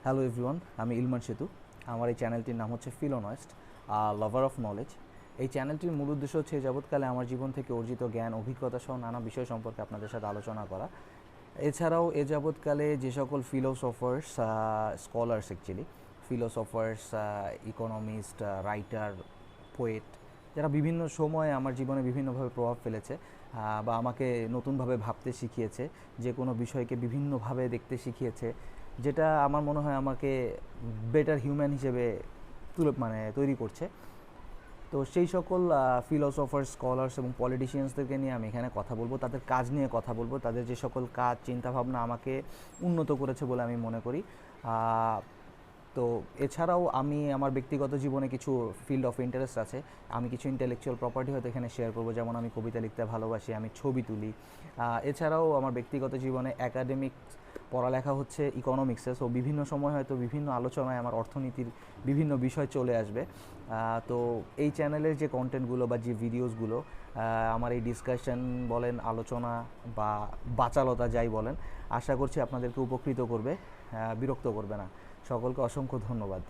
Hello everyone, আমি ইলমান সেতু। আমার এই চ্যানেলটির নাম হচ্ছে ফিলোনয়েস্ট, লাভার অফ নলেজ। এই চ্যানেলটির মূল উদ্দেশ্য হচ্ছে যাবৎকালে আমার জীবন থেকে অর্জিত জ্ঞান, অভিজ্ঞতা সহ নানা বিষয় সম্পর্কে আপনাদের সাথে আলোচনা করা। এছাড়াও এ যাবৎকালে যে সকল philosophers, scholars actually, philosophers, economist, writer, poet, যারা বিভিন্ন সময়ে আমার জীবনে বিভিন্নভাবে প্রভাব ফেলেছে বা আমাকে নতুনভাবে ভাবতে শিখিয়েছে, যে কোনো বিষয়কে বিভিন্নভাবে দেখতে শিখিয়েছে, যেটা আমার মনে হয় আমাকে বেটার হিউম্যান হিসেবে তৈরি করছে। তো সেই সকল ফিলোসফার, স্কলার্স এবং পলিটিশিয়ানসদেরকে নিয়ে আমি এখানে কথা বলবো, তাদের কাজ নিয়ে কথা বলবো, তাদের যে সকল কাজ, চিন্তাভাবনা আমাকে উন্নত করেছে বলে আমি মনে করি। তো এছাড়াও আমি আমার ব্যক্তিগত জীবনে কিছু ফিল্ড অফ ইন্টারেস্ট আছে। আমি কিছু ইন্টেলেকচুয়াল প্রপার্টি হয়তো এখানে শেয়ার করবো, যেমন আমি কবিতা লিখতে ভালোবাসি, আমি ছবি তুলি। এছাড়াও আমার ব্যক্তিগত জীবনে একাডেমিক পড়ালেখা হচ্ছে ইকোনমিক্সে, সো বিভিন্ন সময় হয়তো বিভিন্ন আলোচনায় আমার অর্থনীতির বিভিন্ন বিষয় চলে আসবে। তো এই চ্যানেলের যে কন্টেন্টগুলো বা যে ভিডিওসগুলো, আমার এই ডিসকাশন বলেন, আলোচনা বা বাচালতা যাই বলেন, আশা করছি আপনাদেরকে উপকৃত করবে, বিরক্ত করবে না। সকলকে অসংখ্য ধন্যবাদ।